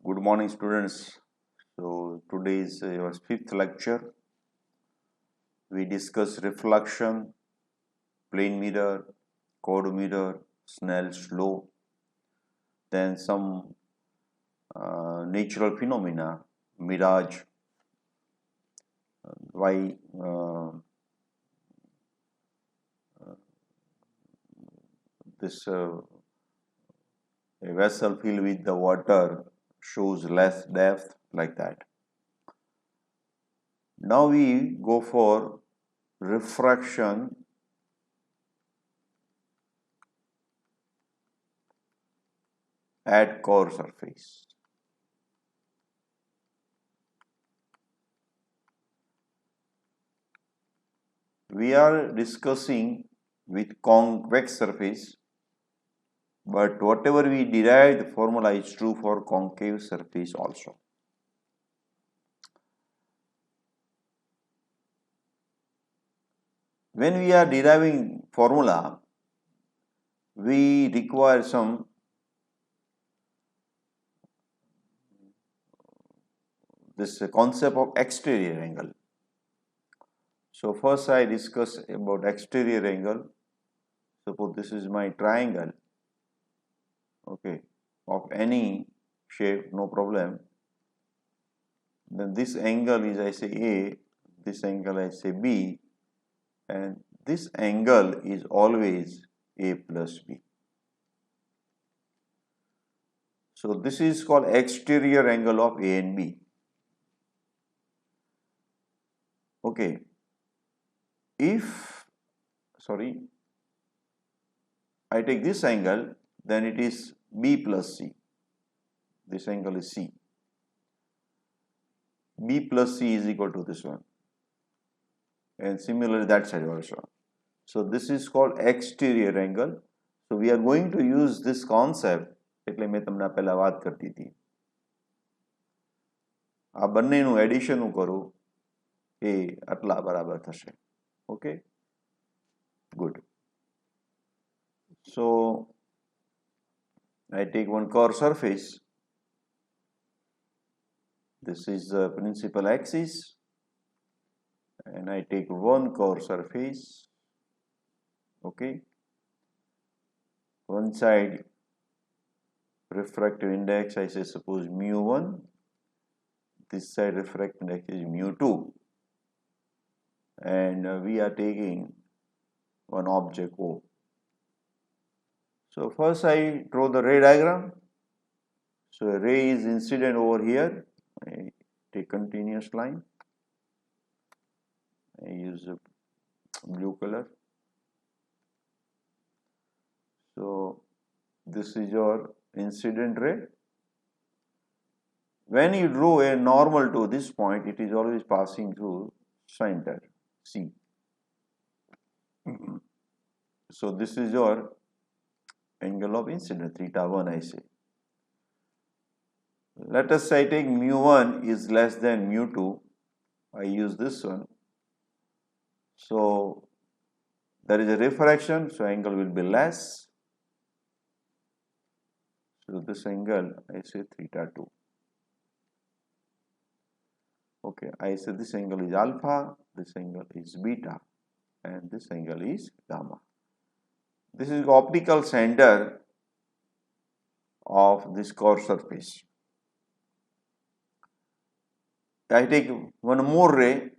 Good morning, students. So today is your fifth lecture. We discuss reflection, plane mirror, chord mirror, Snell's law, then some natural phenomena, mirage, why this a vessel filled with the water shows less depth, like that. Now we go for refraction at core surface. We are discussing with convex surface, but whatever we derive, the formula is true for concave surface also. When we are deriving formula, we require some this concept of exterior angle. So first I discuss about exterior angle. Suppose this is my triangle, okay, of any shape, no problem. Then this angle is, I say A, this angle I say B, and this angle is always A plus B. So this is called exterior angle of A and B. Okay. If, sorry, I take this angle, then it is B plus C. This angle is C. B plus C is equal to this one. And similarly that side also. So this is called exterior angle. So we are going to use this concept. એટલે મેં તમને પહેલા વાત કરતી હતી. આ બંનેનું addition કરું એ આટલા બરાબર થશે. Okay? Good. So I take one curved surface. This is the principal axis, and I take one curved surface. Okay. One side refractive index, I say suppose mu1. This side refractive index is mu2. And we are taking one object O. So first I draw the ray diagram. So a ray is incident over here. I take continuous line. I use a blue color. So this is your incident ray. When you draw a normal to this point, it is always passing through center C. So this is your angle of incident, theta 1 I say. Let us say I take mu1 is less than mu2. I use this one. So there is a refraction, so angle will be less. So this angle I say theta 2. Okay, I say this angle is alpha, this angle is beta, and this angle is gamma. This is the optical center of this curved surface. I take one more ray,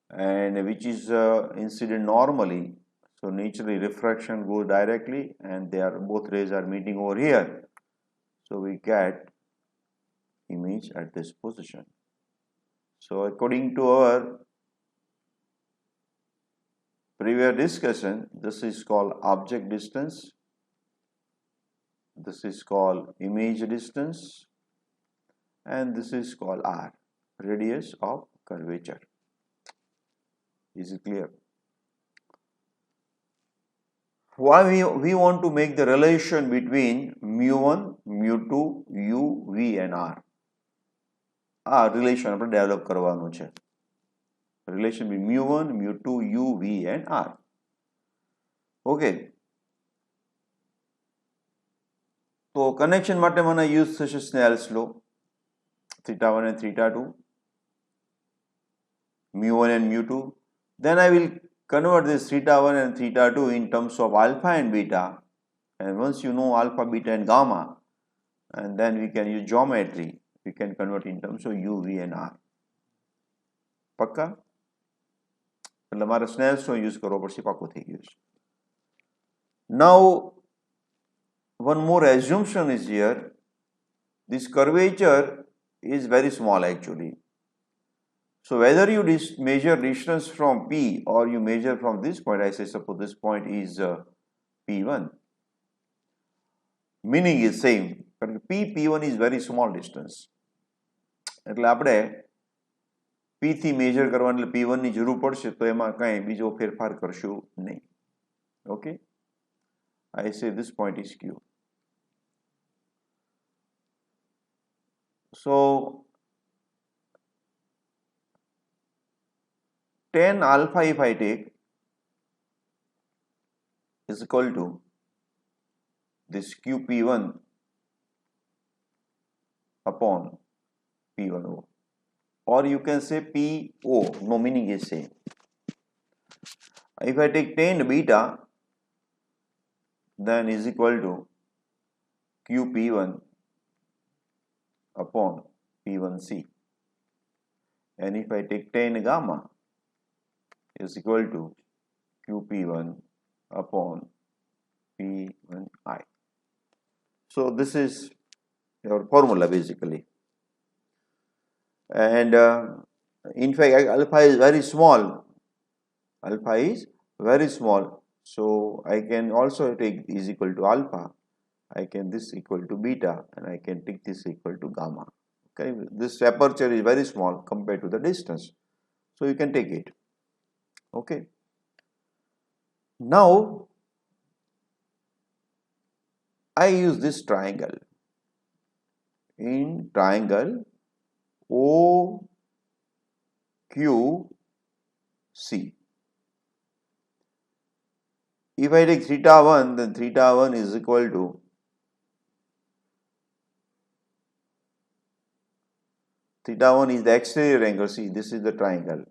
and which is incident normally. So naturally refraction goes directly, and they are both rays are meeting over here. So we get image at this position. So according to our previous discussion, this is called object distance. This is called image distance, and this is called R, radius of curvature. Is it clear? Why we want to make the relation between mu1, mu2, u, v and r. Relation આપણે develop કરવાનું છે. Relation between mu1, mu2, u, v and r. Okay. તો connection માટે મને use થશે સ્નેલ્સ લો, θ1 and θ2, mu1 and mu2. Then I will convert this θ1 and θ2 in terms of alpha and beta, and once you know alpha, beta and gamma, and then we can use geometry, we can convert in terms of u, v and r. પક્કા? એટલે મારે સ્નેલ્સનો use કરવો પડશે, પાકું થઈ ગયું છે. Now one more assumption is here. This curvature is very small actually. So whether you measure distance from P or you measure from this point, I say suppose this point is P1, meaning is same. But P1 is very small distance. એટલે આપણે P થી major કરવા એટલે P1 ની જરૂર પડશે, તો એમાં કાંઈ બીજો ફેરફાર કરશું નહીં. Okay, I say this point is Q. So tan alpha if I take is equal to this QP1 upon P1O, or you can say PO, no meaning is same. If I take tan beta, then is equal to QP1 upon P1C, and if I take tan gamma is equal to QP1 upon P1I. So this is your formula basically, and in fact alpha is very small. Alpha is very small, so I can also take is equal to alpha. I can this equal to beta, and I can take this equal to gamma. Okay, this aperture is very small compared to the distance, so you can take it. Okay, now I use this triangle. In triangle OQC, if I take θ1, then θ1 is equal to θ1 is the exterior angle. See, this is the triangle.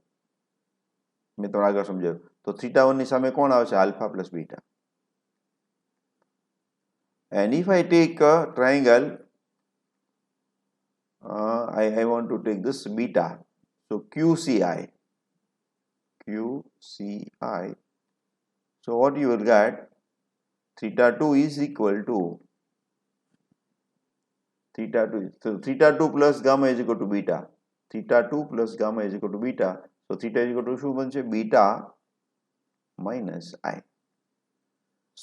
મેં તમને આગળ સમજાવ્યું. તો θ1 ની સામે કોણ આવશે? Alpha plus beta. And if I take a triangle, I want to take this beta. So QCI. So what you will get? θ2 is equal to so θ2 plus gamma is equal to beta. θ2 plus gamma is equal to beta. So theta is equal to શું બનશે? Beta minus I.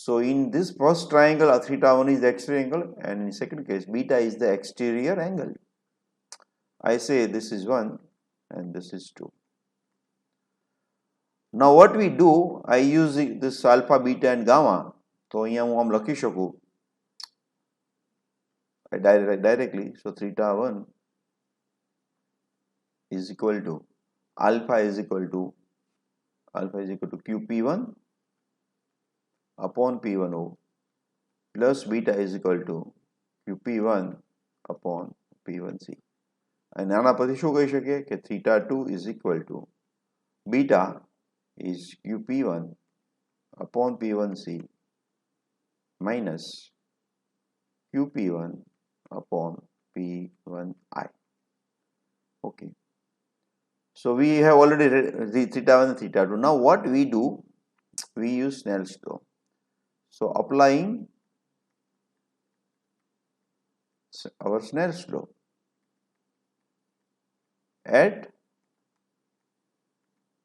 So in this first triangle, θ1 is the exterior angle, and in second case, beta is the exterior angle. I say this is 1 and this is 2. Now what we do, I use this alpha, beta and gamma. So અહીંયા હું આમ લખી શકું directly. So θ1 is equal to alpha is equal to QP1 upon P1O plus beta is equal to QP1 upon P1C. And આના પરથી શું કહી શકીએ કે θ2 is equal to beta is QP1 upon P1C minus QP1 upon P1I. Okay. So we have already read the θ1 and θ2. Now what we do, we use Snell's law. So applying our Snell's law at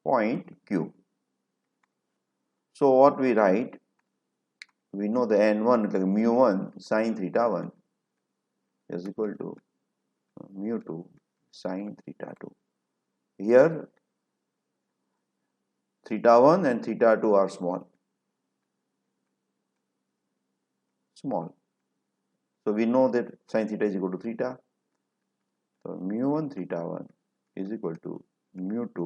point Q. So what we write, we know the n1 like mu1 sin θ1 is equal to mu2 sin θ2. Here θ1 and θ2 are small. So we know that sin theta is equal to theta. So mu1 θ1 is equal to mu2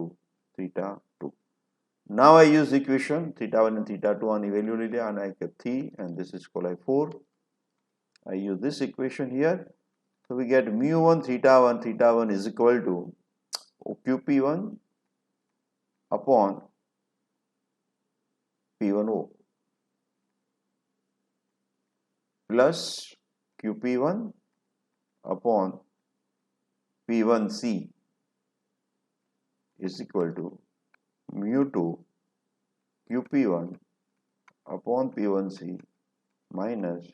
θ2. Now I use equation θ1 and θ2 on value and I get 3, and this is called like 4. I use this equation here. So we get mu1 theta 1 is equal to QP1 upon P1O plus QP1 upon P1C is equal to mu2 QP1 upon P1C minus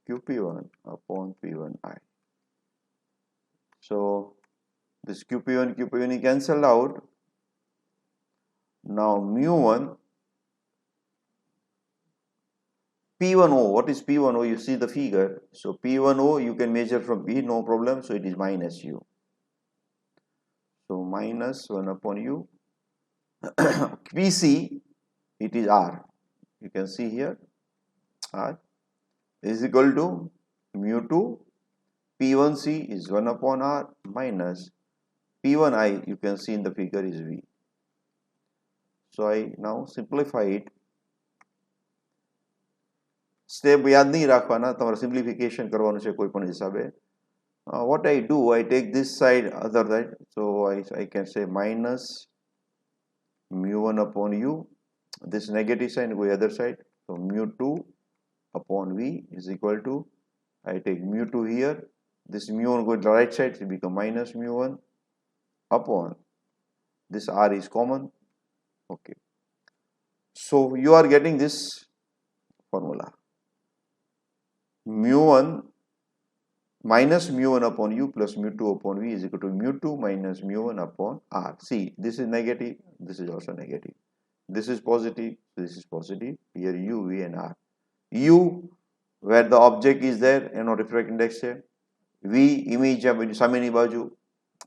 QP1 upon P1I. So this QP1 is cancelled out. Now mu1 P1O, what is P1O? You see the figure. So P1O you can measure from P, no problem. So it is minus U. So minus 1 upon U. PC, it is R. You can see here, R is equal to mu2. P1C is 1 upon R minus P1I, you can see in the figure, is V. So I now simplify it. Step યાદ નહીં રાખવાના, તમારે simplification કરવાનું છે કોઈ પણ હિસાબે. What I do, I take this side, other side, so I can say minus mu1 upon U, this negative sign go other side, so mu2 upon V is equal to, I take mu2 here, this mu1 go to the right side, it become minus mu1 upon, this R is common, okay. So you are getting this formula. Mu1 minus mu1 upon U plus mu2 upon V is equal to mu2 minus mu1 upon R. See, this is negative, this is also negative. This is positive, this is positive. Here U, V and R. U, where the object is there, refractive index है. V, image सामेनी बाजू,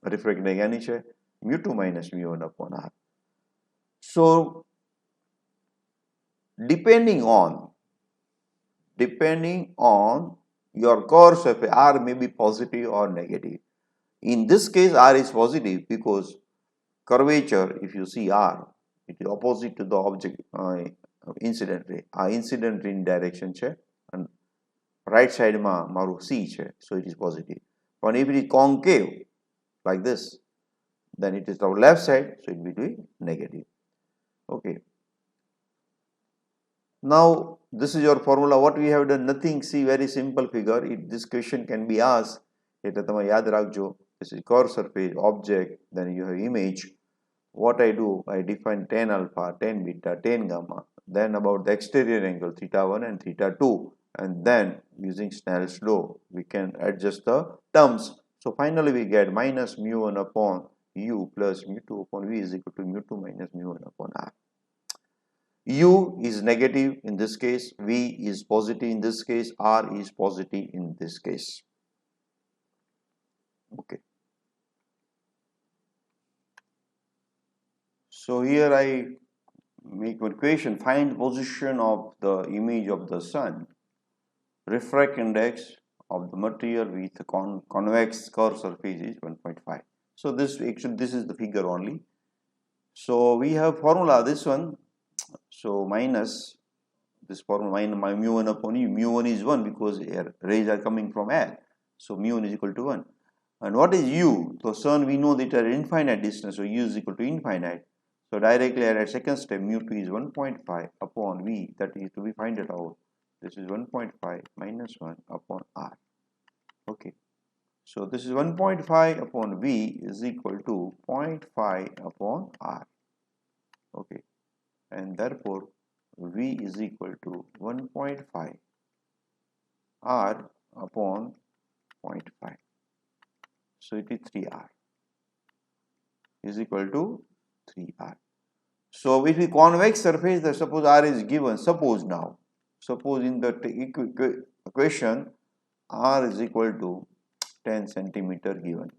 refractive index यानी है. Mu2 minus mu1 upon R. So, depending on your curve surface, R may be positive or negative. In this case, R is positive because curvature, if you see R, it is opposite to the object incident ray. Incident ray in direction છે and right side માં મારું C છે, so it is positive. But if it is concave like this, then it is the left side, so it will be negative. Okay. Now this is your formula. What we have done, nothing. See, very simple figure. This question can be asked. એટલે તમે યાદ રાખજો. This is curve surface, object, then you have image. What I do, I define tan alpha, tan beta, tan gamma, then about the exterior angle theta 1 and theta 2, and then using Snell's law we can adjust the terms. So finally we get minus mu1 upon U plus mu2 upon V is equal to mu2 minus mu1 upon R. U is negative in this case, V is positive in this case, R is positive in this case. Okay. So here I make one equation, find position of the image of the sun, refractive index of the material with convex curved surface is 1.5. So this is the figure only. So we have formula, this one. So minus this formula, minus mu1 upon U. Mu1 is 1 because rays are coming from air. So mu1 is equal to 1. And what is U? So sun, we know that at infinite distance, so U is equal to infinite. So directly at second step, mu2 is 1.5 upon V, that is to be find it out. This is 1.5 minus 1 upon R. Okay. So this is 1.5 upon V is equal to 0.5 upon R. Okay. And therefore V is equal to 1.5 R upon 0.5. So it is 3R is equal to 3R. So if we convex surface, the suppose R is given, suppose in the equation R is equal to 10 centimeter given.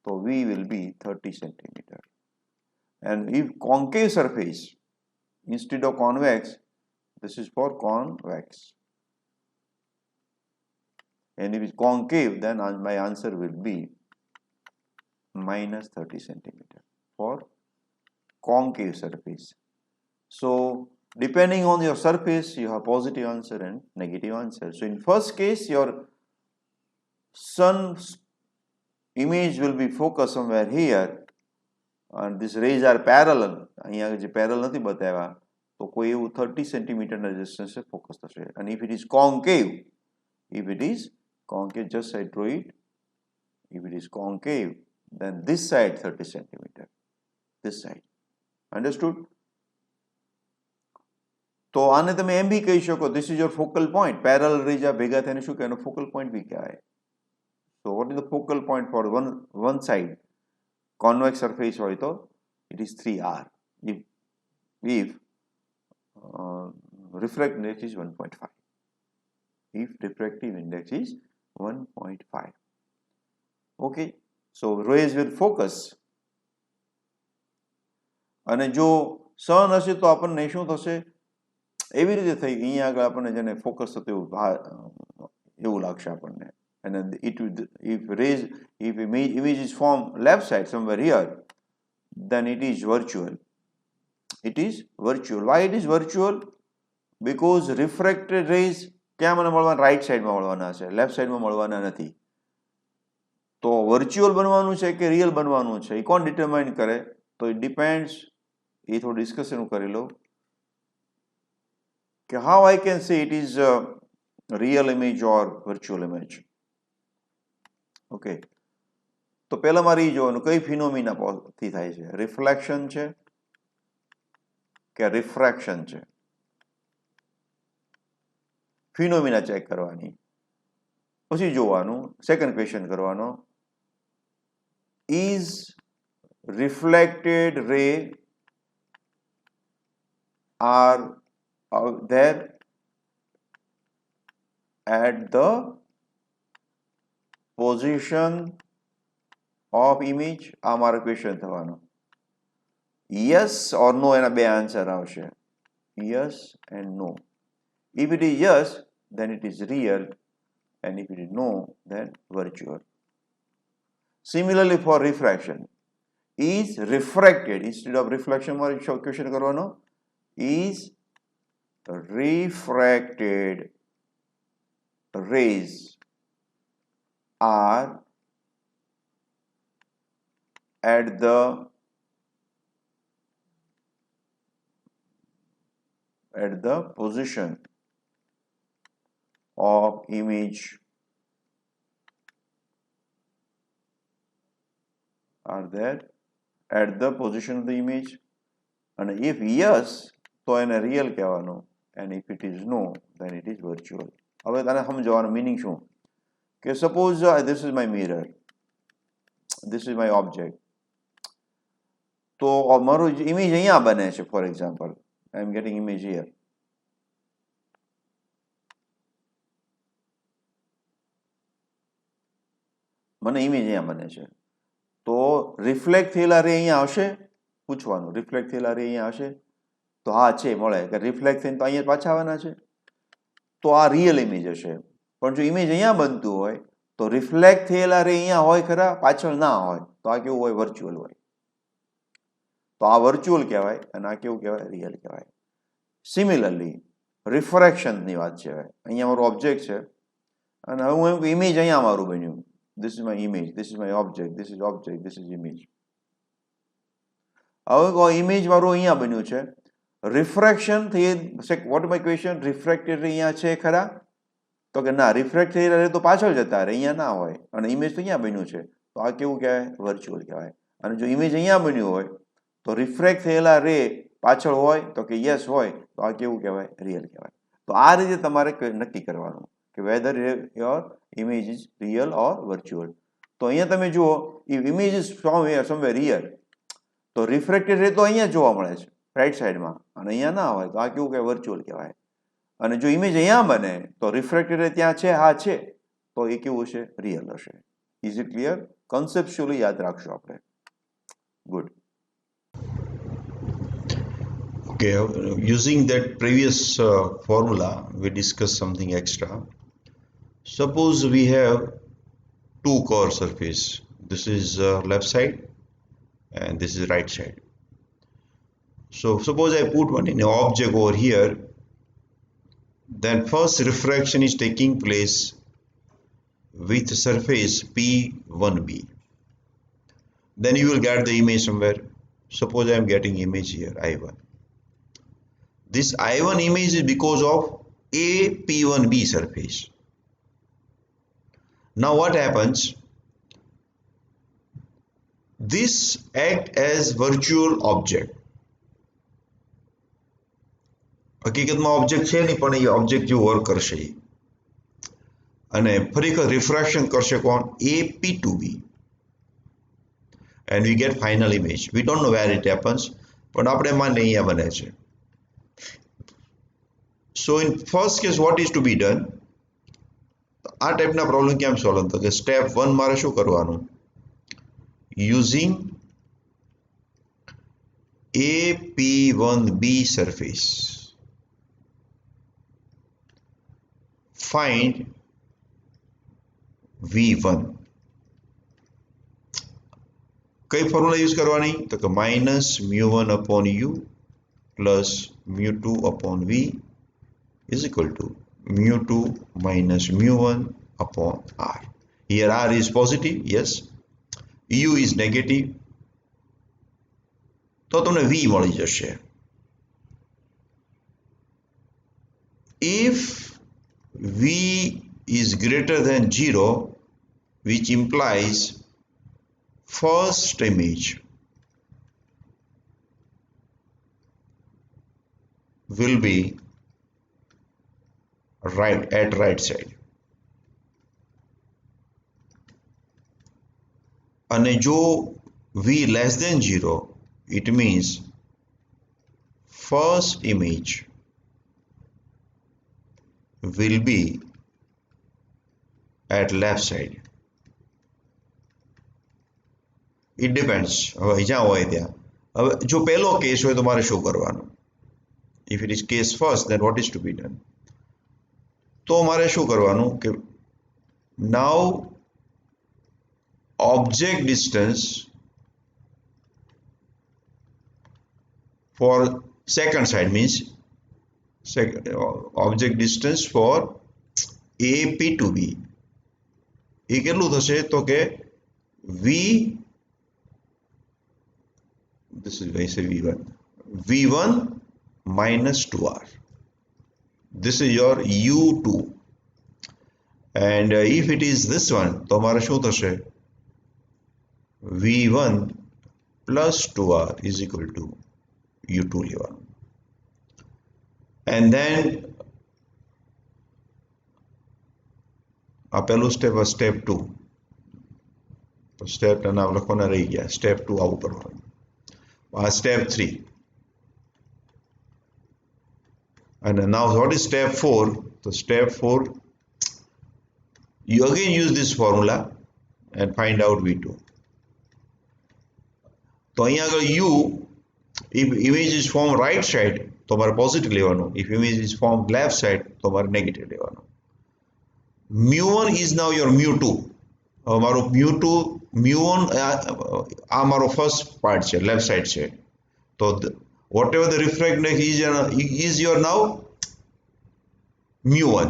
So V will be 30 centimeter. And if concave surface instead of convex, this is for convex. And if it's concave, then my answer will be minus 30 centimeter for concave surface. So Depending on your surface, you have positive answer and negative answer. So in first case, your sun's image will be focused somewhere here, and these rays are parallel. અહીંયા જે parallel નથી બતાવ્યા તો કોઈ એવું 30 સેન્ટીમીટરના ડિસ્ટન્સે focus થશે. And if it is concave, just I draw it. If it is concave, then this side 30 centimeter, this side. Understood? તો આને તમે એમ બી કહી શકો, this is your focal point. Parallel rays ભેગા થઈને શું કહેવાય? focal point બી કહેવાય. So what is the focal point for one side? Convex surface હોય તો it is 3r. If refractive index is 1.5. If refractive index is 1.5. Okay, so rays will focus. અને જો sun હશે તો આપણને શું થશે? એવી રીતે થઈ અહીંયા આગળ આપણને જેને ફોકસ થતું એવું લાગશે આપણને. And if image is formed left side somewhere here, then it is virtual. It is virtual. Why it is virtual? Because refracted rays ક્યાં મને મળવાના? રાઈટ સાઈડમાં મળવાના છે, લેફ્ટ સાઈડમાં મળવાના નથી. તો વર્ચ્યુઅલ બનવાનું છે કે રિયલ બનવાનું છે એ કોણ ડિટરમાઇન કરે? તો ઇટ ડિપેન્ડ્સ. એ થોડું ડિસ્કશન કરી લો કે how I can say it is real image or virtual image. Okay, તો પહેલા મારે એ જોવાનું કઈ ફિનોમિના થી થાય છે, રિફ્લેક્શન છે કે રિફ્રેક્શન છે. ફિનોમિના ચેક કરવાની, પછી જોવાનું સેકન્ડ ક્વેશ્ચન કરવાનો, is reflected ray are there at the position of image? આ મારો ક્વેશ્ચન થવાનો. યસ ઓર નો, એના બે આન્સર આવશે, yes and no. If it is yes, then it is real, and if it is no, then virtual. Similarly for refraction, is refracted, instead of reflection મારે question કરવાનો, is refracted rays are at the position of image, are there at the position of the image? And if yes, તો એને real કહેવાનું, and if it is no, then it is virtual. હવે તને સમજવાનું meaning શું કે suppose this is my mirror, this is my object. તો મારું ઇમેજ અહીંયા બને છે. For example, I am getting image here. મને ઇમેજ અહીંયા બને છે, તો રિફ્લેક્ટ થયેલા રે અહીંયા આવશે? પૂછવાનું, રિફ્લેક્ટ થયેલા રે અહીંયા આવશે? તો હા છે, મળે કે રિફ્લેક્ટ થઈને તો અહીંયા પાછા આવવાના છે, તો આ રિયલ ઇમેજ હશે. પણ જો ઇમેજ અહીંયા બનતું હોય તો રિફ્લેક્ટ થયેલા રે અહીંયા હોય ખરા, પાછળ ના હોય, તો આ કેવું હોય? વર્ચ્યુઅલ હોય. તો આ વર્ચ્યુઅલ કહેવાય અને આ કેવું કહેવાય? રિયલ કહેવાય. સિમિલરલી રિફ્રેક્શનની વાત છે. અહીંયા મારું ઓબ્જેક્ટ છે અને હવે હું એમ કે ઇમેજ અહીંયા મારું બન્યું, this is my image, this is my object, this is object, this is image. હવે ઇમેજ મારું અહીંયા બન્યું છે, રિફ્રેક્શન થઈ. Vote my question? રિફ્રેક્ટેડ અહીંયા છે ખરા? તો કે ના, રિફ્રેક્ટ થઈ રહે તો પાછળ જતા રહે, અહીંયા ના હોય, અને ઇમેજ તો અહીંયા બન્યું છે, તો આ કેવું કહેવાય? વર્ચ્યુઅલ કહેવાય. અને જો ઇમેજ અહીંયા બન્યું હોય તો રિફ્રેક્ટ થયેલા રે પાછળ હોય તો કે યસ હોય, તો આ કેવું કહેવાય? રિયલ કહેવાય. તો આ રીતે તમારે નક્કી કરવાનું કે whether your image is real or virtual. તો અહીંયા તમે જુઓ, if image is somewhere here, તો રિફ્રેક્ટેડ રે તો અહીંયા જોવા મળે છે રાઈટ સાઈડમાં, અને અહીંયા ના હોય, તો આ કેવું કહેવાય? વર્ચ્યુઅલ કહેવાય. અને જો ઇમેજ અહીંયા બને તો રિફ્રેક્ટેડ રે ત્યાં છે, હા છે, તો એ કેવું હશે? રિયલ હશે. Is it clear? કન્સેપ્ચ્યુઅલી યાદ રાખશું આપણે. Good. Okay, using that previous formula, we discussed something extra. Suppose we have two core surface. This is left side and this is right side. So suppose I put one in an object over here, then first refraction is taking place with surface P1b. Then you will get the image somewhere. Suppose I am getting image here, I1. This I1 image is because of a P1b surface. Now what happens? This act as virtual object. હકીકતમાં object છે નહીં, પણ એ object જેવું work કરશે અને ફરી refraction કરશે કોણ? એ P2b, and we get final image. We don't know where it happens, પણ આપણે માની અહીંયા બને છે. So in first case what is to be done? આ ટાઈપના પ્રોબ્લેમ કેમ સોલ્વ? તો કે સ્ટેપ 1 મારે શું કરવાનું? Using a P1b surface, find V1. કઈ ફોર્મ્યુલા યુઝ કરવાની? તો કે minus μ1 upon u plus μ2 upon v is equal to μ2 minus μ1 upon r. Here r is positive, yes, u is negative, તો તમને v મળી જશે. If v is greater than 0, which implies first image will be right side, and jo v less than 0, it means first image will be at left side. It depends. હવે જ્યાં હોય ત્યાં. હવે જો પહેલો કેસ હોય તો મારે શું કરવાનું? If it is case first, then what is to be done? તો મારે શું કરવાનું કે now object distance for second side means object distance for a P2b એ કેટલું થશે? તો કે v, this is I say v1 minus 2r. This is your u2, and if it is this one તો મારે શું થશે? v1 plus 2r is equal to u2 લેવાનું. And then આ પહેલું સ્ટેપ, સ્ટેપ 2. તો સ્ટેપ ના લખવાના રહી ગયા. સ્ટેપ 2 આવું કરવાનું. આ step 3. And now what is step 4? So step 4, you again use this formula and find out V2. તો અહીંયા આગળ u, if image is formed right side તો મારે પોઝિટિવ લેવાનું, if image is formed left side તો મારે negative લેવાનું. μ1 is now your μ2. હવે મારો μ2 μ1 આ મારો ફર્સ્ટ પાર્ટ છે, લેફ્ટ સાઈડ છે. તો whatever the refracted is your now μ1,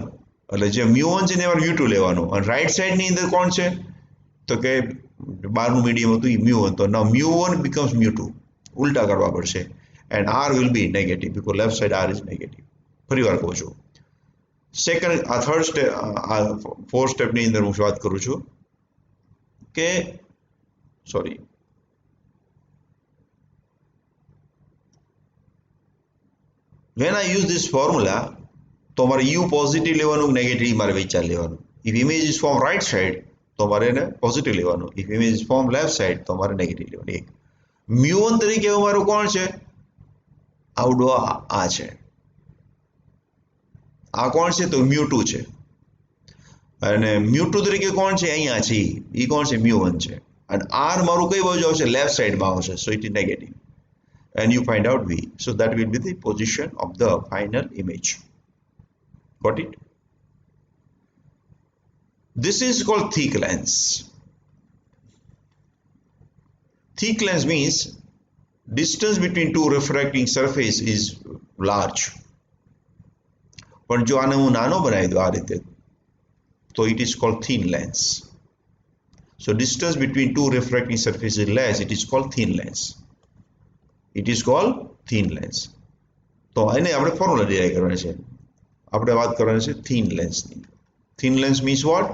એટલે જે μ1 છે ને એમાં μ2 લેવાનું. અને રાઈટ સાઈડની અંદર કોણ છે? તો કે બહારનું મીડિયમ હતું એ μ1, તો now μ1 becomes μ2. ઉલટા કરવા પડશે, and r will be negative because left side r is negative. ફરી વાર કહું છું, સેકન્ડ આ થર્ડ સ્ટેપ, આ ફોર્થ સ્ટેપની અંદર હું વાત કરું છું કે sorry when I use this formula તો મારે u પોઝિટિવ લેવાનું, નેગેટિવ મારે વિચાર લેવાનું. if image is from right side તો મારે એને પોઝિટિવ લેવાનું, if image is from left side તો મારે નેગેટિવ લેવાનું. એક μ1 તરીકે મારું કોણ છે? આવડો આ છે. આ કોણ છે? તો μ2 છે. અને μ2 તરીકે કોણ છે? અહીંયા છે એ કોણ છે? μ1 છે. અને r મારું કઈ બાજુ આવશે? લેફ્ટ સાઈડમાં આવશે, so it is negative, and you find out v. So that will be the position of the final image. Got it? This is called thick lens. Thick lens means distance between two refracting surface is large. પણ જો આને હું નાનો બનાવી દઉં આ રીતે તો it is called thin lens. So distance between two refracting surfaces is less, it is called thin lens. It is called thin lens. તો એને આપણે ફોર્મ્યુલા ડિરાઈવ કરવાની છે. આપણે વાત કરવાની છે thin lens ની. Thin lens means what?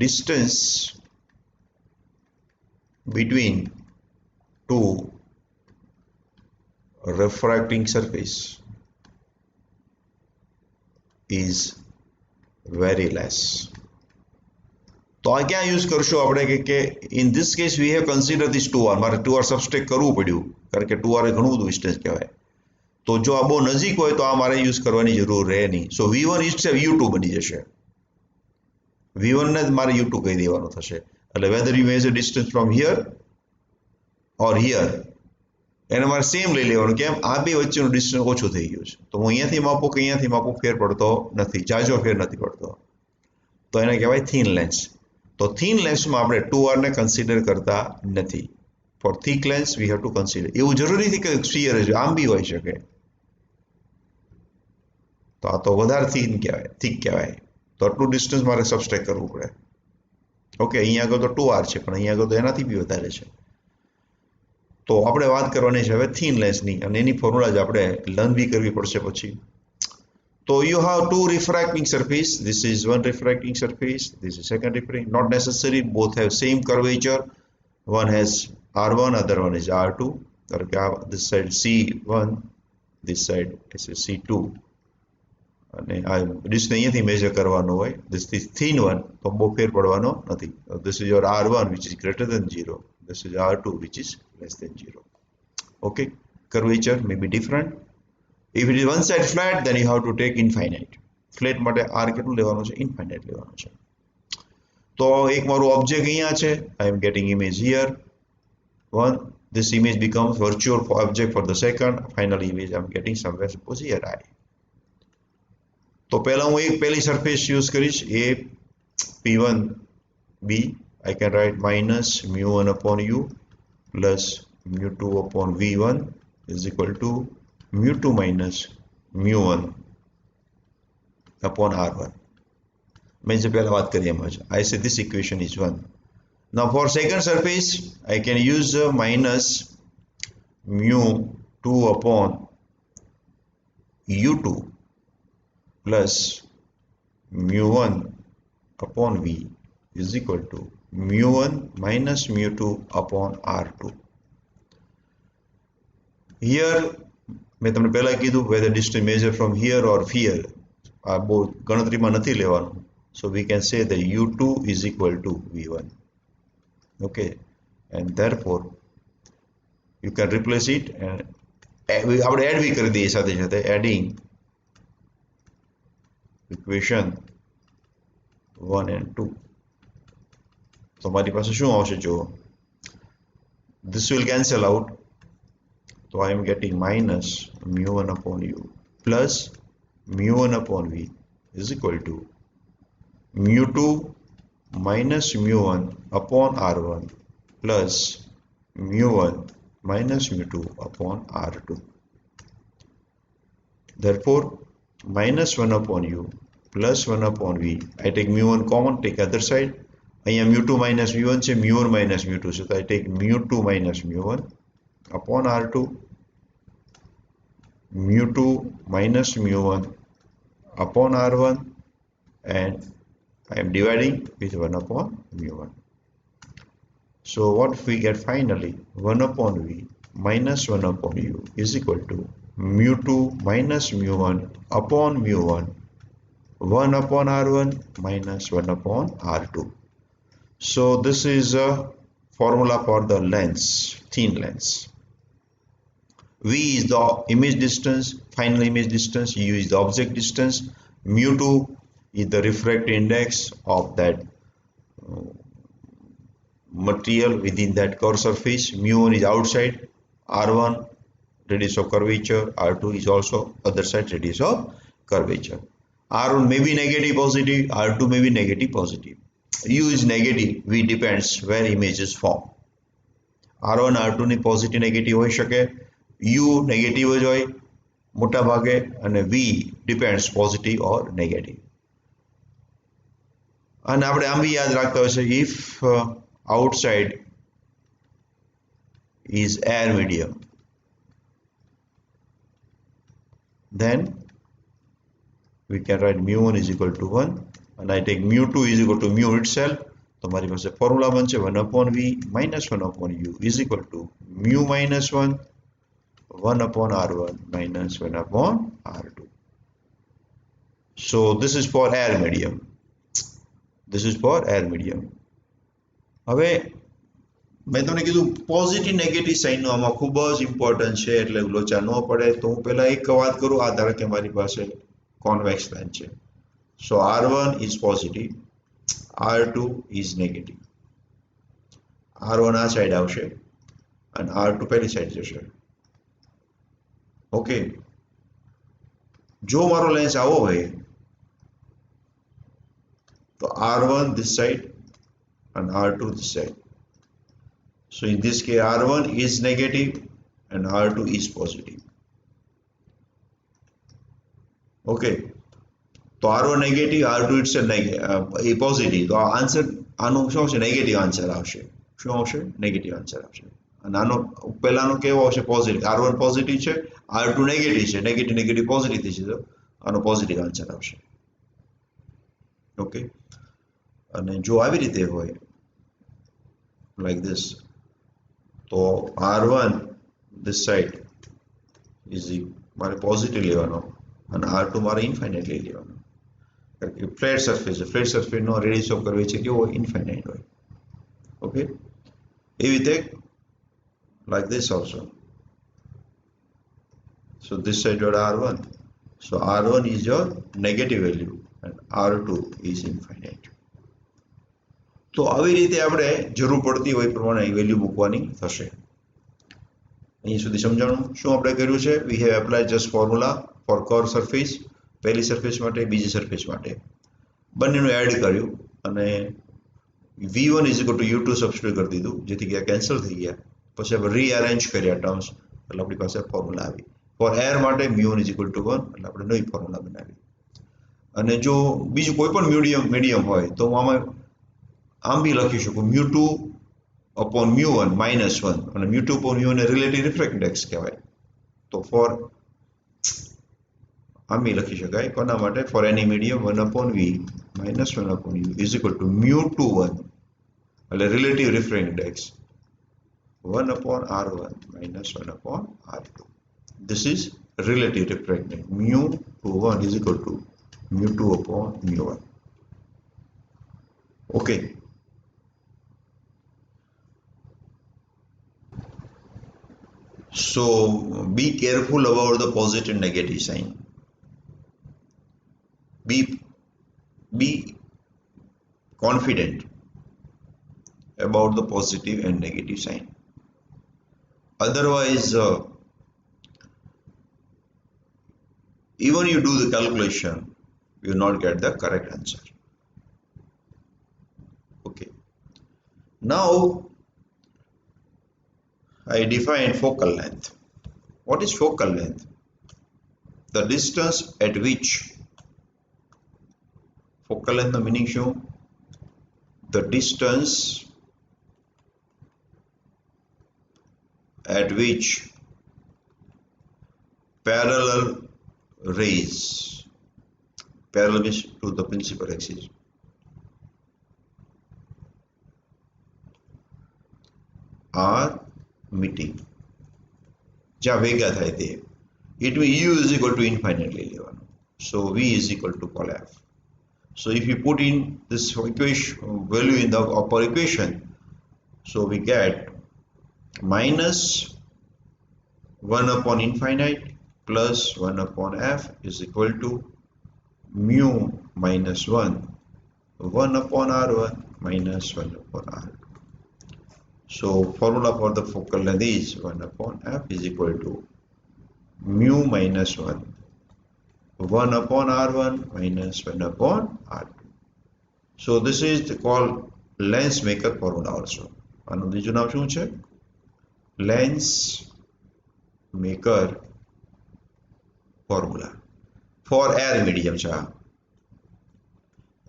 Distance between two refracting surface is very less. તો આ ક્યાં યુઝ કરશું આપણે કે in this case we have consider this 2r. મારે 2r સબસ્ટ્રેક્ટ કરવું પડ્યું કારણ કે 2r એ ઘણું બધું ડિસ્ટન્સ કહેવાય. તો જો આ બહુ નજીક હોય તો આ મારે યુઝ કરવાની જરૂર રહે નહીં. સો v1 ઇટ્સેલ્ફ u2 બની જશે. v1 ને જ મારે u2 કહી દેવાનું થશે. એટલે whether you measure distance from here or here એને મારે સેમ લઈ લેવાનું. કેમ? આ બે વચ્ચેનું ડિસ્ટન્સ ઓછું થઈ ગયું છે. તો હું અહીંયાથી માપું કે અહીંયાથી માપું ફેર પડતો નથી, જાજો ફેર નથી પડતો. તો એને કહેવાય થિન લેન્સ. તો થિન લેન્સમાં આપણે 2r ને કન્સિડર કરતા નથી. For thick lens we have to consider. એવું જરૂરી નથી કે સ્ફિયર જ આમ બી હોઈ શકે. તો આ તો વધારે થિન કહેવાય, થિક કહેવાય. તો આટલું ડિસ્ટન્સ મારે સબસ્ટ્રેક્ટ કરવું પડે. ઓકે, અહીંયા આગળ તો 2r છે પણ અહીંયા આગળ તો એનાથી બી વધારે છે. તો આપણે વાત કરવાની છે હવે થિન લેન્સની અને એની ફોર્મ્યુલા જ આપણે લર્ન બી કરવી પડશે પછી. So you have two refracting surface. This is one refracting surface. This is second refracting. Not necessary. Both have same curvature. One has R1, other one is R2. Or this side C1, this side is C2. અને આ distance અહીંયાથી major કરવાનો હોય. This is thin one. તો બહુ ફેર પડવાનો નથી. This is your R1 which is greater than 0. This is R2 which is less than 0. Okay. Curvature may be different. If it is one side flat, then you have to take infinite. Flat માટે r કેટલું લેવાનું છે? Infinite લેવાનું છે. તો એક મારું object અહીંયા છે. I am getting image here. One, this image becomes virtual object for the second. Final image I am getting somewhere, suppose here I. તો પહેલા હું એક પહેલી સરફેસ યુઝ કરીશ a p1 b. I can write minus mu1 upon u plus mu2 upon v1 is equal to mu2 minus mu1 upon r1. મેં જે પહેલા વાત કરી એમ જ. I say this equation is 1. Now for second surface I can use minus mu2 upon u2 plus mu1 upon v is equal to mu1 minus mu2 upon r2. Here મેં તમને પહેલા કીધું whether distance measure from here or here આ બહુ ગણતરીમાં નથી લેવાનું. So we can say that u2 is equal to v1. Okay, and therefore you can replace it and આપણે એડ બી કરી દઈએ સાથે સાથે adding equation 1 and 2. તો મારી પાસે શું આવશે જુઓ. This will cancel out. So I am getting minus mu1 upon u plus mu1 upon v is equal to mu2 minus mu1 upon r1 plus mu1 minus mu2 upon r2. Therefore minus 1 upon u plus 1 upon v. I take mu1 common, take other side. અહીંયા mu2 minus mu1 છે, mu1 minus mu2 છે. So I take mu2 minus mu1 upon r2, mu2 minus mu1 upon r1, and I am dividing with 1 upon mu1. So what we get finally, 1 upon v minus 1 upon u is equal to mu2 minus mu1 upon mu1, 1 upon r1 minus 1 upon r2. So this is a formula for the lens, thin lens. V is the image distance, final image distance. U is the object distance. Mu2 is the refractive index of that material within that curved surface. Mu1 is outside. R1 radius of curvature. R2 is also other side radius of curvature. R1 may be negative positive. R2 may be negative positive. U is negative. V depends where image is formed. R1 R2 ની positive negative હોઈ શકે, U negative જ હોય મોટા ભાગે, અને V depends positive ઓર negative. અને આપણે આમ બી યાદ રાખતા હોય છે, if outside is air medium, then we can write mu1 is equal to 1, and I take mu2 is equal to mu itself. તો મારી પાસે ફોર્મ્યુલા બનશે 1 upon v minus 1 upon u is equal to mu minus 1 1 upon r1 minus 1 upon r2. So this is for air medium. This is for air medium. હવે મેં તમને કીધું positive negative સાઇનનો આમાં ખૂબ જ ઇમ્પોર્ટન્ટ છે, એટલે લોચા ન પડે. તો હું પહેલા એક વાત કરું. આ ધારો કે મારી પાસે કોન્વેક્સ લાઇન છે. સો R1 is positive, R2 is negative. R1 આ સાઈડ આવશે અને R2 પેલી સાઈડ જશે. ઓકે, જો મારો લેન્સ આવો હોય તો R1 this side and R2 this side. So in this case R1 is negative and R2 is positive. Okay, તો R1 negative, R2 it's A positive. તો આ આન્સર આનો શું આવશે? નેગેટિવ આન્સર આવશે. શું આવશે? નેગેટિવ આન્સર આવશે. અને આનો પહેલાનો કેવો આવશે? પોઝિટિવ. R1 પોઝિટિવ છે, R2 નેગેટિવ છે, નેગેટિવ નેગેટિવ પોઝિટિવ થશે, તો આનો પોઝિટિવ આન્સર આવશે. ઓકે, અને જો આવી રીતે હોય લાઈક ધીસ, તો R1 this side is મારે પોઝિટિવ લેવાનો અને R2 મારે ઇન્ફાઇનાઇટ લઈ લેવાનો. કારણ કે ફ્લેટ સરફેસ છે, ફ્લેટ સરફેસનો રેડિયસ ઓફ કર્વેચર કેવો હોય? ઇન્ફાઇનાઇટ હોય. ઓકે, એવી રીતે like this also. So this side your R1. So R1 is your negative value and R2 is infinite. તો આવી રીતે આપણે જરૂર પડતી હોય પ્રમાણે વેલ્યુ મૂકવાની થશે. અહીં સુધી સમજાણું. શું આપણે કર્યું છે? We have apply just formula for curve surface, પહેલી સરફેસ માટે, બીજી સરફેસ માટે, બંનેનું એડ કર્યું અને V1 is equal to U2 substitute કરી દીધું, જેથી કે આ કેન્સલ થઈ ગયા. પછી આપણે રીઅરેન્જ કર્યા ટર્મ્સ, એટલે આપણી પાસે ફોર્મ્યુલા આવી. ફોર એર માટે mu1 is equal to 1, એટલે આપણે નવી ફોર્મ્યુલા બનાવી. અને જો બીજું કોઈ પણ મીડિયમ હોય તો હું આમાં આમ બી લખી શકું mu2 upon mu1 minus 1, અને mu2 upon mu1 ને રિલેટિવ રિફ્રેક્ટ ઇન્ડેક્સ કહેવાય. તો ફોર આમ બી લખી શકાય. કોના માટે? Four any medium 1 upon v minus 1 upon u is equal to mu21, એટલે relative રિફ્રેક્ટ index 1 upon r1 minus 1 upon r2. This is relative refractive index. mu21 is equal to mu2 upon mu1. Okay. So be careful about the positive and negative sign. Be confident about the positive and negative sign. Otherwise, even you do the calculation, you will not get the correct answer. Okay. Now I define focal length. What is focal length? The distance at which, focal length the meaning show, the distance at which parallel rays, parallel means to the principal axis, are meeting. જ્યાં ભેગા થાય તે. It means u is equal to infinite લઈ લેવાનું. So v is equal to col f. So if you put in this equation value in the upper equation, so we get minus 1 upon infinite plus 1 upon f is equal to mu minus 1 upon r1 minus 1 upon r2. So formula for the focal length is 1 upon f is equal to mu minus 1 upon r1 minus 1 upon r2. So this is called lens maker formula also. આનું બીજું નામ શું છે? lens maker formula for air medium છે આ.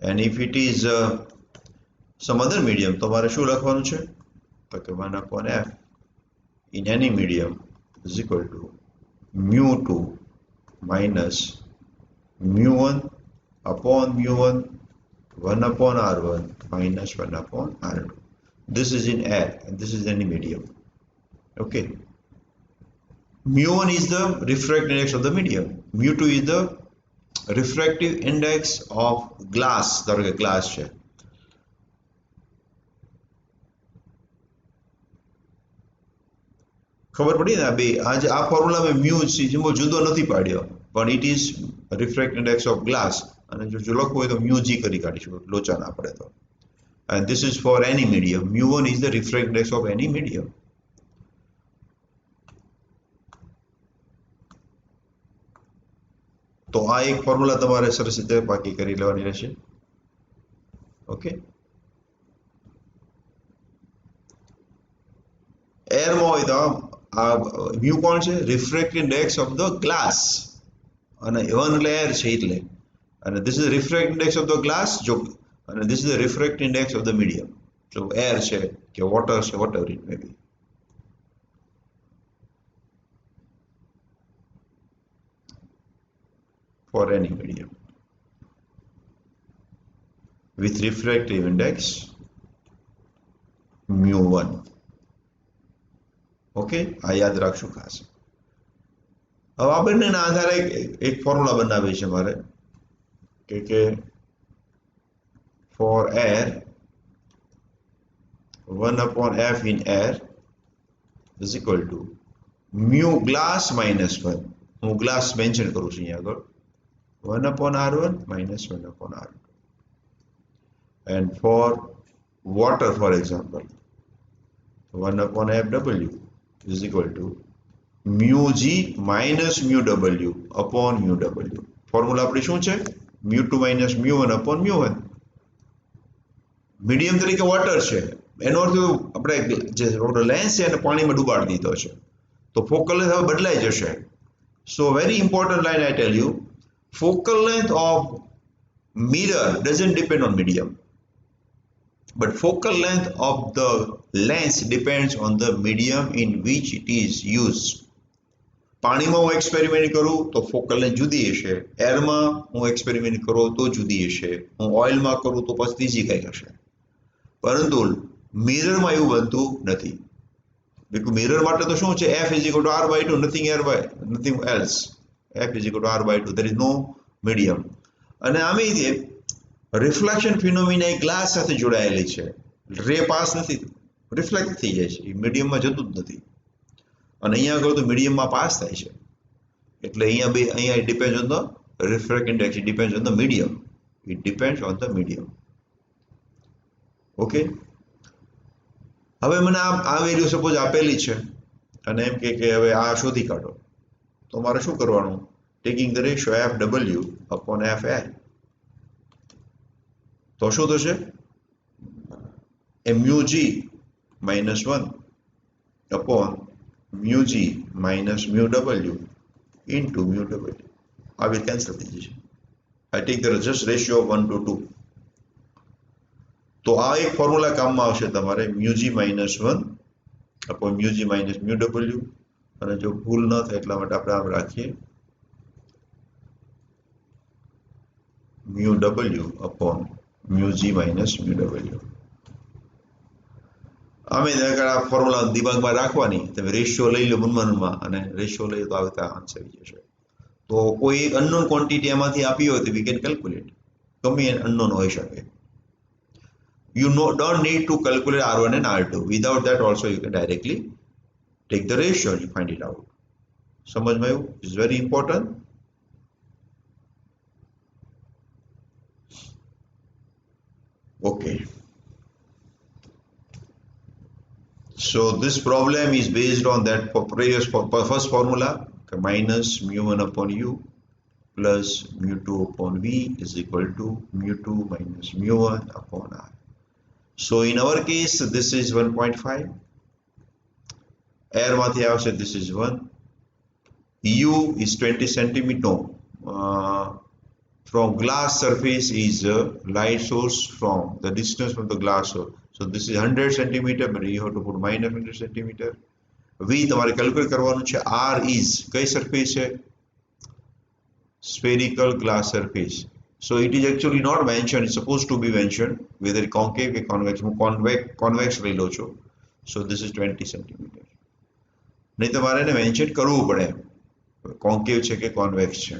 and if it is some other medium તો મારે શું લખવાનું છે તો કે 1 upon f in any medium is equal to mu2 minus mu1 upon mu1 1 upon r1 minus 1 upon r2. This is in air and this is any medium. Okay. Mu1 is the refractive index of the medium. Mu2 is the refractive index of glass. ધારો કે glass છે. ખબર પડી ને આ ફોર્મ્યુલામાં mu symbol જુદો નથી પાડ્યો પણ it is refract index of glass અને જો લખવું હોય તો mu g કરી કાઢીશું લોચા ના પડે તો. and this is for any medium. mu1 is the refractive index of any medium. તો આ એક ફોર્મ્યુલા તમારે સરસ રીતે પાકી કરી લેવાની રહેશે. ઓકે. એરમાં હોય તો આ mu કોણ છે refractive index of the glass અને 1 એટલે એર છે એટલે અને this is the refractive index of the glass જો અને this is the refractive index of the medium. so air છે કે water છે whatever it may be. for any medium with refractive index mu1. Okay આ યાદ રાખશું ખાસ. હવે આ બંનેના આધારે એક ફોર્મ્યુલા બનાવી છે મારે કે for air 1 upon f in air is equal to mu glass minus 1. હું ગ્લાસ મેન્શન કરું છું અહીંયા આગળ 1 upon r1 minus 1 upon r2. and for water for example 1 upon fw is equal to mu g minus mu w upon mu w. Formula આપણી શું છે mu2 minus mu1 upon mu1. Medium તરીકે water છે એનો અર્થ આપણે જે lens છે એને પાણીમાં ડૂબાડી દીધો છે તો ફોકલ લેન્થ હવે બદલાઈ જશે. સો very important line I tell you focal length of mirror doesn't depend on medium but focal length of the lens depends on the medium in which it is used. પાણીમાં હું experiment કરું તો focal length જુદી હશે, એરમાં હું experiment કરું તો જુદી હશે, હું ઓઇલમાં કરું તો પછી ત્રીજી કઈ હશે. પરંતુ મિરરમાં એવું બનતું નથી. મિરર માટે તો શું છે f is equal to r/2 nothing else. f is equal to r/2 there is no medium. અને આમે જે રિફ્લેક્શન ફિનોમિના એ ગ્લાસ સાથે જોડાયેલી છે. રે પાસ નથી રિફ્લેક્ટ થઈ જાય છે એ મીડિયમમાં જતું જ નથી અને અહીંયા આગળ તો મીડિયમમાં પાસ થાય છે એટલે અહીંયા it depends on the refractive index. It depends on the medium. It depends on the medium. Okay. હવે મને આ વેલ્યુ સપોઝ આપેલી છે અને એમ કે હવે આ શોધી કાઢો તો મારે શું કરવાનું taking the ratio fw upon fi તો શું થશે mu g minus 1 upon mu g minus mu w into mu w. I will cancel this. I take the just ratio of 1 to 2. તો આ એક ફોર્મ્યુલા કામમાં આવશે તમારે mu g minus 1 upon mu g minus mu w અને જો ભૂલ ન થાય એટલા માટે આપણે આમ રાખીએ mu w upon mu g minus mu w. અમે આ ફોર્મ્યુલા દિમાગમાં રાખવાની તમે રેશિયો લઈ લો મનમાં અને રેશિયો લઈ તો આવતા આન્સર આવી જશે. તો કોઈ એક અનનોન ક્વોન્ટિટી એમાંથી આપી હોય તો વી કેન કેલ્ક્યુલેટ. ગમે અનનોન હોઈ શકે. You don't need to calculate R1 and R2. Without that also you can directly take the ratio and you find it out. समझ में आयो? It's very important. Okay. So this problem is based on that first formula minus mu1 upon u plus mu2 upon v is equal to mu2 minus mu1 upon r. So in our case this is 1.5 air માંથી આવશે this is 1, u is 20 centimeter, no, from glass surface is light source from the distance from the glass source, so this is 100 centimeter, but you have to put minus 100 centimeter. v તમારે calculate કરવાનું છે. r is કઈ surface છે? spherical glass surface. So it is actually not mentioned, it's supposed to be mentioned whether concave or convex. convex લઈ લો છો. So this is 20 centimeter. નહીં તમારે એને મેન્શન કરવું પડે concave છે કે convex છે.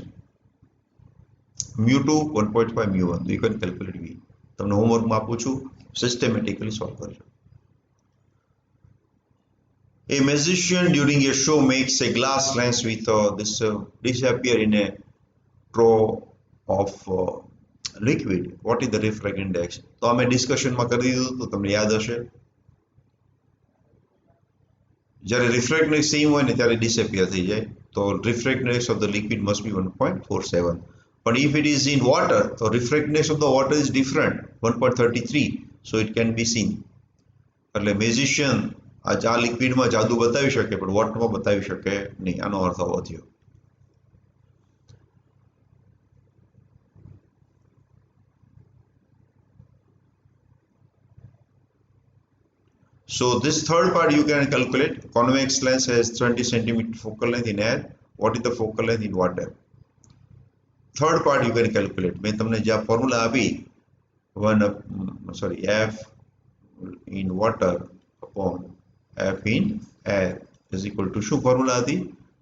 mu2 1.5 mu1, you can calculate v. તમને હોમવર્કમાં આપું છું, સિસ્ટેમેટિકલી સોલ્વ કરજો. A musician during a show makes a glass lens with this disappear in a draw of liquid. What is the refractive index? તો અમે ડિસ્કશનમાં કરી દીધું તો તમને યાદ હશે. જ્યારે રિફ્રેક્ટનેસ સેમ હોય ને ત્યારે ડિસઅપિયર થઈ જાય, તો refractness of the liquid must be 1.47. But if it is in water, the refractness of the water is different, 1.33, so it can be seen. એટલે મેજિશિયન આ લિક્વિડમાં જાદુ બતાવી શકે પણ વોટરમાં બતાવી શકે નહીં, આનો અર્થ આવો થયો. So this third part you can calculate. Convex lens has 20 centimeter focal length in air. What is the focal length in water? Third part you can calculate. मैं तमने जा formula अभी f in water upon f in air is equal to શું formula હતી?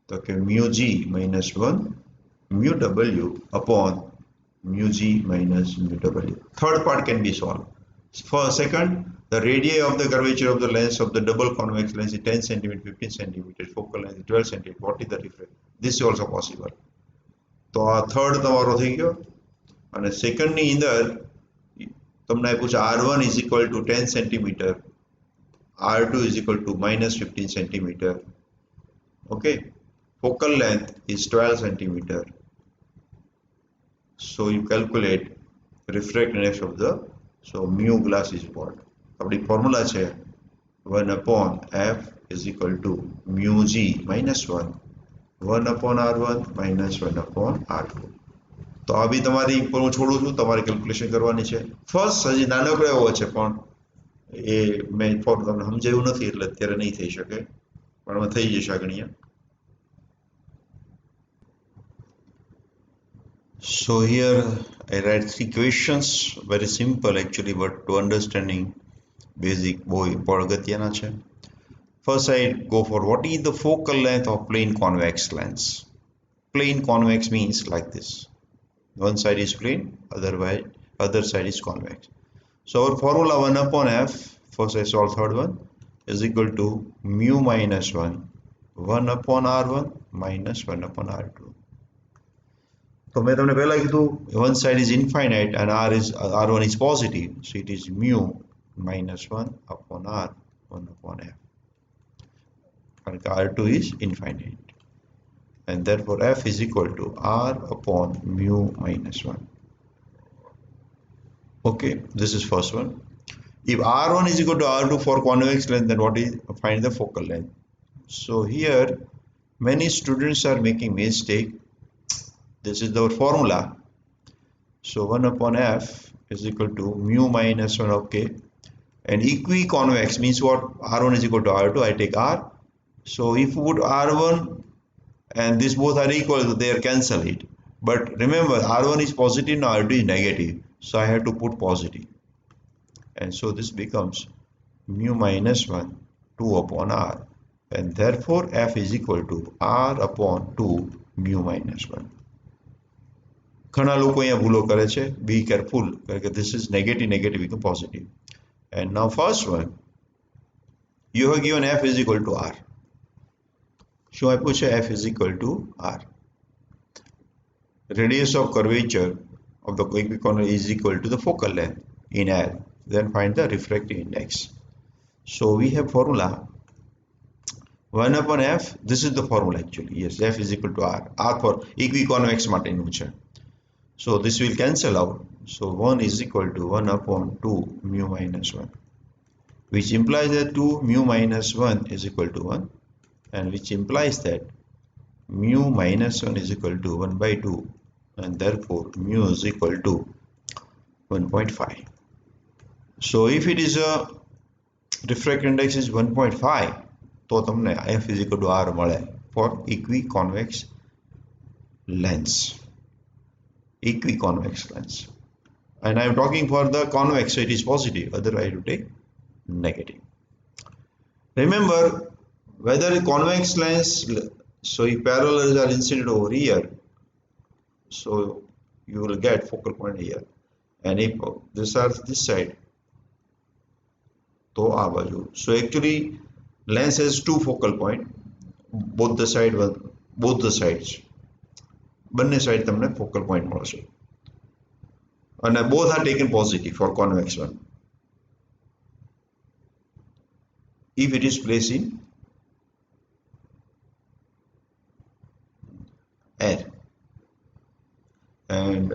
તો કે mu g minus 1 mu w upon mu g minus mu w. Third part can be solved. For second, the radii of the curvature of the lens of the double convex lens is 10 cm, 15 cm, focal length is 12 cm. What is the difference? This is also possible. તો આ third તમારો થઈ ગયો. અને સેકન્ડની અંદર તમને આપ્યું છે r1 is equal to 10 cm, r2 is equal to minus 15 cm. Okay, focal length is 12 cm. So you calculate refractiveness of the, so mu glass is what? આપણી ફોર્મ્યુલા છે 1 upon f is equal to mu g minus 1 1 upon r1 minus 1 upon r2. તો આ બી તમારી હું છોડું છું, તમારે calculation કરવાની છે. ફર્સ્ટ હજી નાનકડો એવો છે પણ એ મેં ફોર્મ તમને સમજાયું નથી એટલે અત્યારે નહીં થઈ શકે, પણ હવે થઈ જશે આગળ. So here I write 3 questions, very simple actually, but to understanding basic boy અગત્યના છે. First I go for what is the focal length of plane convex lens. Plane convex means like this, one side is plane, other side is convex. So our formula 1 upon f, first I solve third one, is equal to mu minus 1 1 upon r1 minus 1 upon r2. તો મેં તમને પહેલા કીધું one side is infinite and r1 is positive, so it is mu minus 1 upon r 1 upon f. R2 is infinite, and therefore f is equal to r upon mu minus 1. Okay, this is first one. If r1 is equal to r2 for convex length, then what is, find the focal length. So here many students are making mistake. This is the formula. So 1 upon f is equal to mu minus 1. Okay, and equiconvex means what? R1 is equal to r2, I take r. So if you put r1 and this both are equal, so they are cancel it. But remember, r1 is positive and r2 is negative, so I have to put positive, and so this becomes mu minus 1 2 upon r, and therefore f is equal to r upon 2 mu minus 1. ઘણા લોકો અહીંયા ભૂલો કરે છે, be careful, because this is negative become positive. And now first one, you have given f is equal to r. શું આપ્યું છે? f is equal to r. Radius of curvature of the equiconvex is equal to the focal length in air. Then find the refractive index. So we have formula 1 upon f. This is the formula actually. Yes, f is equal to r. R for equiconvex માટેનું છે. So this will cancel out. So 1 is equal to 1 upon 2 mu minus 1, which implies that 2 mu minus 1 is equal to 1. and which implies that mu minus 1 is equal to 1 by 2, and therefore mu is equal to 1.5. So if it is a refractive index is 1.5, તો તમને f is equal to r મળે for equiconvex lens. Equiconvex lens. And I am talking for the convex, so it is positive, otherwise you take negative. Remember, whether a convex lens, so if parallels are inserted over here, so you will get focal point here, and if this are this side, तो आ बाजू. So actually lens has two focal point, both the sides, બંને side તમને focal point મળશે, and both are taken positive for convex one if it is placed in air, and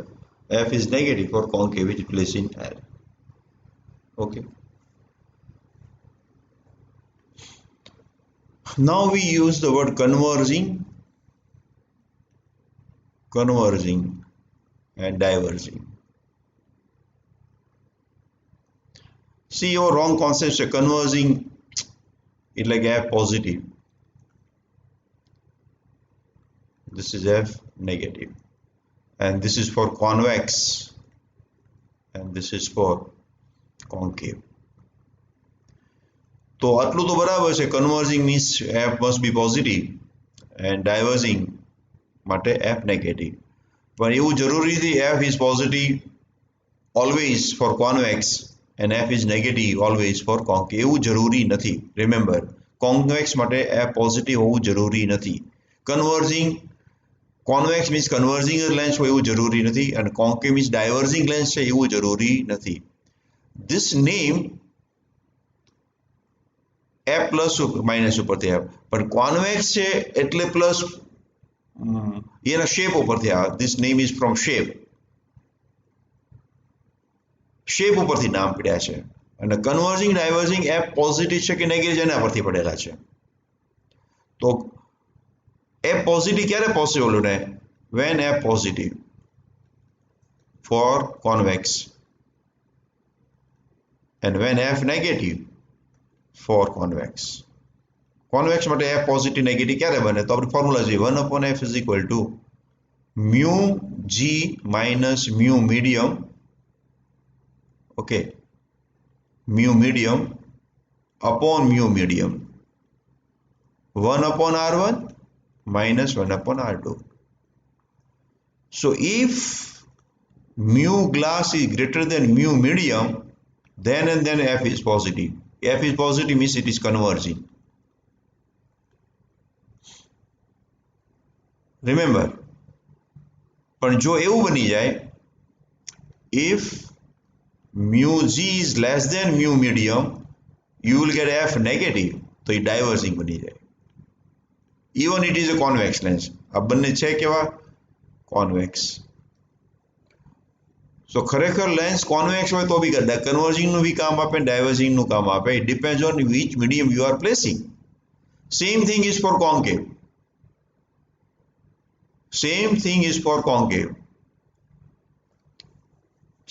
f is negative for concave which is placed in air. Okay. Now we use the word converging and diverging. See, your wrong concept. Converging is like f positive, this is f negative, and this is for convex and this is for concave. તો આટલું તો બરાબર છે. Converging means f must be positive and diverging માટે f negative. પણ એવું જરૂરી નથી f is positive always for convex and f is negative always for concave. એવું જરૂરી નથી. Remember, convex માટે f positive હોવું જરૂરી નથી. Converging convex means converging lens હોય એવું જરૂરી નથી, and concave means diverging lens છે એવું જરૂરી નથી. This name f plus minus ઉપરથી આવે, પણ કોન્વેક્સ છે એટલે પ્લસ એના શેપ ઉપરથી આવે. This name is from shape ઉપરથી નામ પડ્યા છે. અને કન્વર્જિંગ ડાયવર્જિંગ એફ પોઝિટિવ છે કે નેગેટિવ એના પરથી પડેલા છે. તો એફ પોઝિટિવ ક્યારે પોસિબલ રહે? When F positive for convex and when f negative for convex. Convex માટે f positive negative ક્યારે બને? તો આપણી ફોર્મ્યુલા છે 1/f is equal to mu g minus mu medium, okay, mu medium upon mu medium, 1/r1 minus 1/r2. So if mu glass is greater than mu medium, then and then f is positive. F is positive means it is converging. Remember, પણ જો એવું બની જાય, if mu g is less than mu medium, you will get f negative, તો એ diverging બની જાય. Even it is a convex lens. આ બંને છે કેવા? Convex. So ખરેખર લેન્સ કોન્વેક્સ હોય તો બી કન્વર્જિંગ નું બી કામ આપે, ડાયવર્જિંગ નું કામ આપે. It depends on which medium you are placing. Same thing is for concave. Same thing is for concave.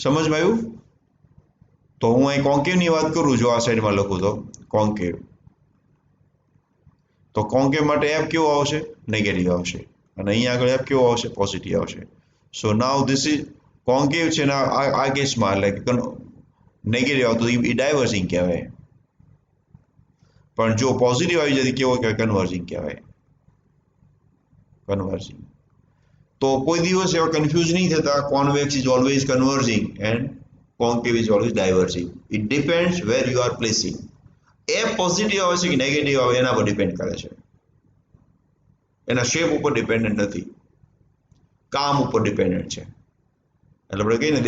સમજમાં આવ્યું? તો હું અહીં concave ની વાત કરું, જો આ સાઈડમાં લખું તો concave. તો concave માટે f કેવો આવશે? નેગેટિવ આવશે. અને અહીંયા આગળ f કેવો આવશે? પોઝિટિવ આવશે. So now this is concave છે ને આ કેસમાં એટલે નેગેટિવ આવતું એ ડાયવર્જિંગ કહેવાય. પણ જો પોઝિટિવ આવી જાય કેવો કહેવાય? કન્વર્જિંગ કહેવાય. કન્વર્જિંગ. તો કોઈ દિવસ એવા કન્ફ્યુઝ નહીં થતા. Convex is always converging and concave is always diverging. It depends where you are placing. એ પોઝિટિવ આવે છે કે નેગેટિવ આવે એના પર ડિપેન્ડ કરે છે. એના શેપ ઉપર ડિપેન્ડન્ટ નથી, કામ ઉપર ડિપેન્ડન્ટ છે. એટલે આપણે કહીએ ને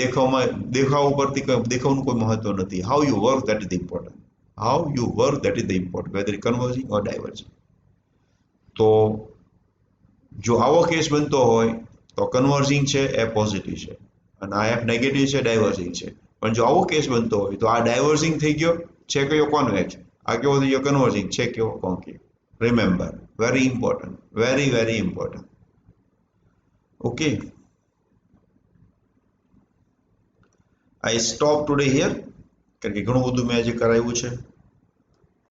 દેખાવ ઉપરથી દેખાવનું કોઈ મહત્વ નથી. How you work that is important. How you work that is important, whether converging or diverging. તો જો આવો કેસ બનતો હોય તો કન્વર્જિંગ છે એ પોઝિટિવ છે અને આ એફ નેગેટિવ છે, ડાયવર્જિંગ છે. પણ જો આવો કેસ બનતો હોય તો આ ડાયવર્જિંગ થઈ ગયો છે કયો? કોન્વેક્સ. આ કેવો થઈ ગયો? કન્વર્જિંગ છે કેવો? Concave. Remember, very important, very important. Okay, I stop today here કારણ કે ઘણું બધું મેં આજે કરાવ્યું છે.